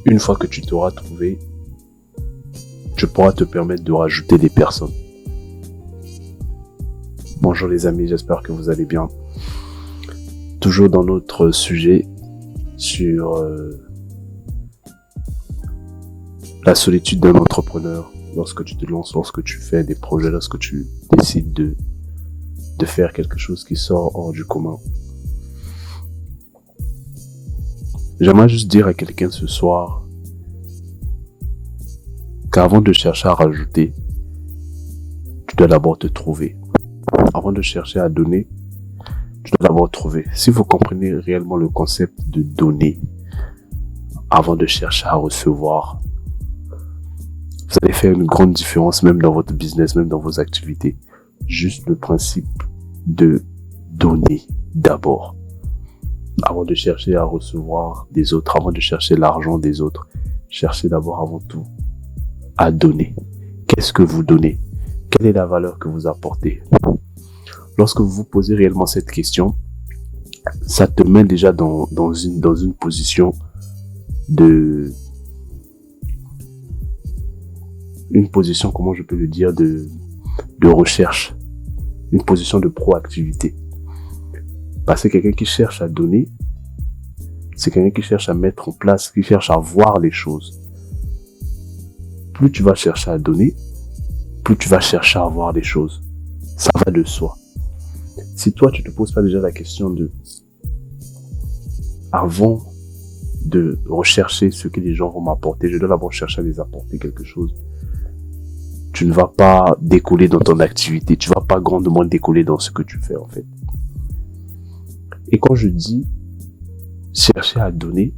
Une fois que tu t'auras trouvé, tu pourras te permettre de rajouter des personnes. Bonjour les amis, j'espère que vous allez bien. Toujours dans notre sujet sur la solitude d'un entrepreneur. Lorsque tu te lances, lorsque tu fais des projets, lorsque tu décides de faire quelque chose qui sort hors du commun. J'aimerais juste dire à quelqu'un ce soir qu'avant de chercher à rajouter, tu dois d'abord te trouver. Avant de chercher à donner, tu dois d'abord trouver. Si vous comprenez réellement le concept de donner, avant de chercher à recevoir, vous allez faire une grande différence même dans votre business, même dans vos activités. Juste le principe de donner d'abord. Avant de chercher à recevoir des autres, avant de chercher l'argent des autres, cherchez d'abord avant tout à donner. Qu'est-ce que vous donnez? Quelle est la valeur que vous apportez? Lorsque vous vous posez réellement cette question, ça te met déjà dans une position comment je peux le dire, de recherche, une position de proactivité. Parce que quelqu'un qui cherche à donner, c'est quelqu'un qui cherche à mettre en place, qui cherche à voir les choses. Plus tu vas chercher à donner, plus tu vas chercher à voir les choses. Ça va de soi. Si toi, tu te poses pas déjà la question avant de rechercher ce que les gens vont m'apporter, je dois d'abord chercher à les apporter quelque chose. Tu ne vas pas décoller dans ton activité, tu vas pas grandement décoller dans ce que tu fais en fait. Et quand je dis chercher à donner,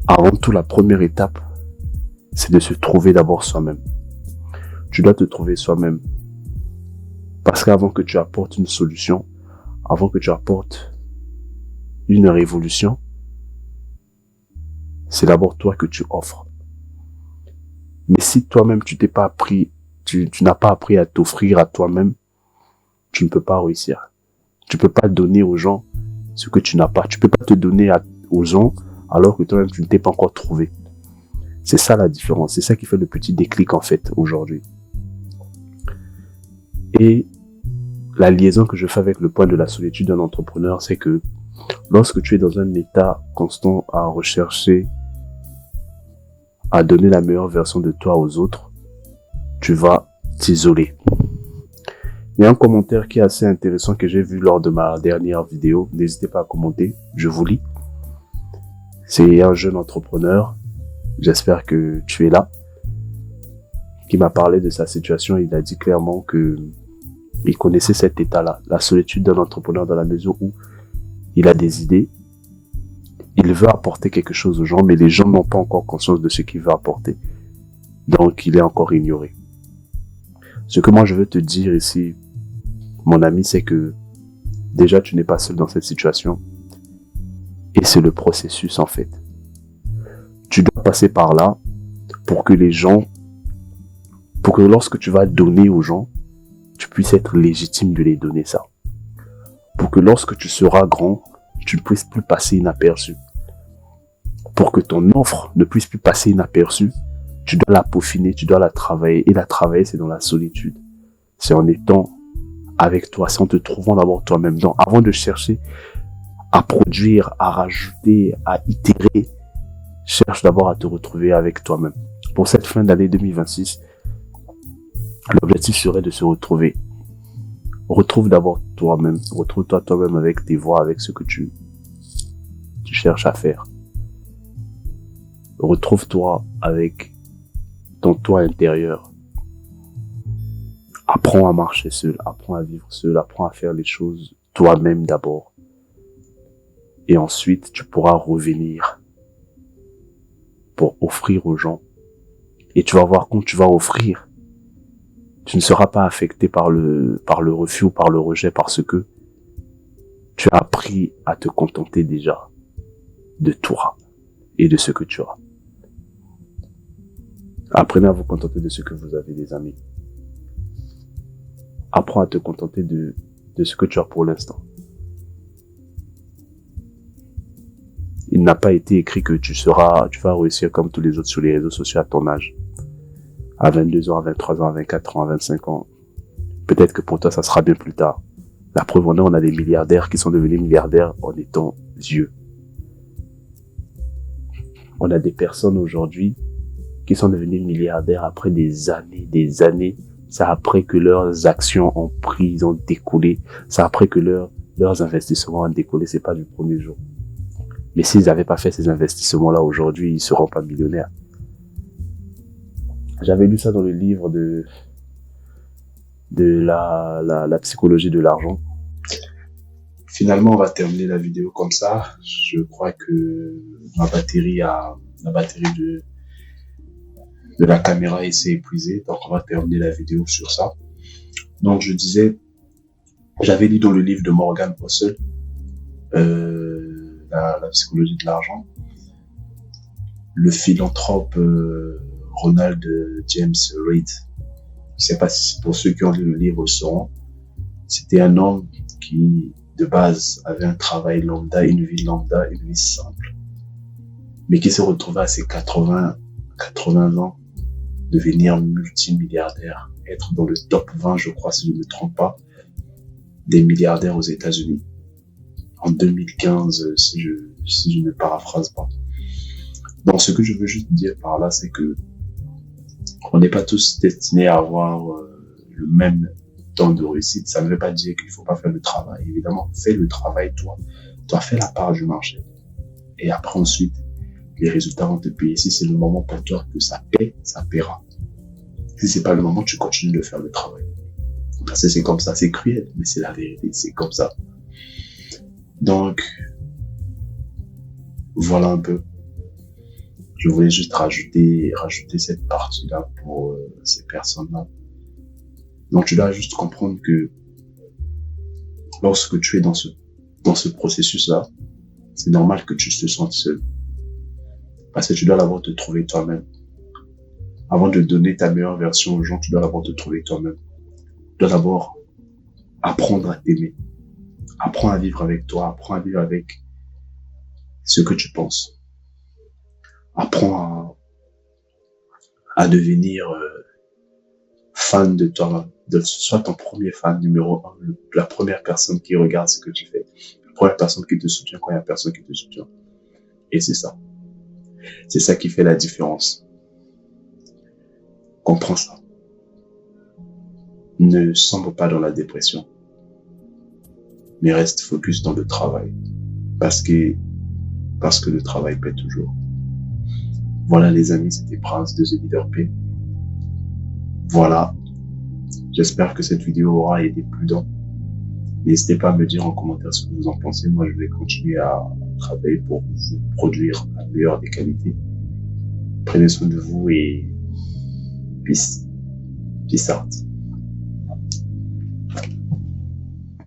avant tout la première étape, c'est de se trouver d'abord soi-même. Tu dois te trouver soi-même. Parce qu'avant que tu apportes une solution, avant que tu apportes une révolution, c'est d'abord toi que tu offres. Mais si toi-même tu n'as pas appris à t'offrir à toi-même, tu ne peux pas réussir. Tu peux pas donner aux gens ce que tu n'as pas. Tu peux pas te donner aux gens alors que toi-même tu ne t'es pas encore trouvé. C'est ça la différence. C'est ça qui fait le petit déclic en fait aujourd'hui. Et la liaison que je fais avec le point de la solitude d'un entrepreneur, c'est que lorsque tu es dans un état constant à rechercher, à donner la meilleure version de toi aux autres, tu vas t'isoler. Il y a un commentaire qui est assez intéressant que j'ai vu lors de ma dernière vidéo. N'hésitez pas à commenter, je vous lis. C'est un jeune entrepreneur, j'espère que tu es là, qui m'a parlé de sa situation. Il a dit clairement que il connaissait cet état-là, la solitude d'un entrepreneur dans la mesure où il a des idées, il veut apporter quelque chose aux gens, mais les gens n'ont pas encore conscience de ce qu'il veut apporter. Donc, il est encore ignoré. Ce que moi je veux te dire ici, mon ami, c'est que déjà tu n'es pas seul dans cette situation. Et c'est le processus en fait. Tu dois passer par là pour que lorsque tu vas donner aux gens, tu puisses être légitime de les donner ça. Pour que lorsque tu seras grand, tu ne puisses plus passer inaperçu. Pour que ton offre ne puisse plus passer inaperçue, tu dois la peaufiner, tu dois la travailler. Et la travailler, c'est dans la solitude. C'est en étant avec toi, c'est en te trouvant d'abord toi-même. Donc, avant de chercher à produire, à rajouter, à itérer, cherche d'abord à te retrouver avec toi-même. Pour cette fin d'année 2026, l'objectif serait de se retrouver. Retrouve d'abord toi-même. Retrouve-toi toi-même avec tes voix, avec ce que tu cherches à faire. Retrouve-toi avec ton toi intérieur. Apprends à marcher seul, apprends à vivre seul, apprends à faire les choses toi-même d'abord. Et ensuite, tu pourras revenir pour offrir aux gens. Et tu vas voir quand tu vas offrir, tu ne seras pas affecté par le refus ou par le rejet parce que tu as appris à te contenter déjà de toi et de ce que tu as. Apprenez à vous contenter de ce que vous avez, les amis. Apprends à te contenter de ce que tu as pour l'instant. Il il n'a pas été écrit que tu vas réussir comme tous les autres sur les réseaux sociaux à ton âge. À 22 ans, à 23 ans, à 24 ans, à 25 ans. Peut-être que pour toi, ça sera bien plus tard. La preuve en est, on a des milliardaires qui sont devenus milliardaires en étant vieux. On a des personnes aujourd'hui qui sont devenues milliardaires après des années. C'est après que leurs actions ont pris, ils ont décollé. C'est après que leurs investissements ont décollé. C'est pas du premier jour. Mais s'ils n'avaient pas fait ces investissements-là aujourd'hui, ils seront pas millionnaires. J'avais lu ça dans le livre de la psychologie de l'argent. Finalement, on va terminer la vidéo comme ça. Je crois que la batterie de la caméra s'est épuisée. Donc, on va terminer la vidéo sur ça. Donc, je disais, j'avais lu dans le livre de Morgan Housel, la psychologie de l'argent, le philanthrope Ronald James Reid. Je sais pas si pour ceux qui ont lu le livre le sauront. C'était un homme qui, de base, avait un travail lambda, une vie simple, mais qui se retrouvait à ses 80 ans, devenir multimilliardaire, être dans le top 20, je crois, si je ne me trompe pas, des milliardaires aux États-Unis. En 2015, si je ne paraphrase pas. Donc, ce que je veux juste dire par là, c'est que on n'est pas tous destinés à avoir le même temps de réussite. Ça ne veut pas dire qu'il ne faut pas faire le travail. Évidemment, fais le travail, toi. Toi, fais la part du marché. Et après, ensuite, les résultats vont te payer. Si c'est le moment pour toi que ça paie, ça paiera. Si c'est pas le moment, tu continues de faire le travail. Parce que c'est comme ça. C'est cruel, mais c'est la vérité. C'est comme ça. Donc, voilà un peu. Je voulais juste rajouter cette partie-là pour ces personnes-là. Donc, tu dois juste comprendre que lorsque tu es dans ce processus-là, c'est normal que tu te sentes seul. Parce que tu dois d'abord te trouver toi-même. Avant de donner ta meilleure version aux gens, tu dois d'abord te trouver toi-même. Tu dois d'abord apprendre à t'aimer. Apprends à vivre avec toi. Apprends à vivre avec ce que tu penses. Apprends à devenir fan de toi-même. Sois ton premier fan numéro 1, la première personne qui regarde ce que tu fais. La première personne qui te soutient quand il n'y a personne qui te soutient. Et c'est ça. C'est ça qui fait la différence. Comprends ça. Ne sombre pas dans la dépression. Mais reste focus dans le travail. Parce que le travail paie toujours. Voilà les amis, c'était Prince de The Leader P. Voilà. J'espère que cette vidéo aura aidé plus d'un. N'hésitez pas à me dire en commentaire ce que vous en pensez. Moi, je vais continuer à travailler pour vous produire la meilleure des qualités. Prenez soin de vous et peace. Peace out.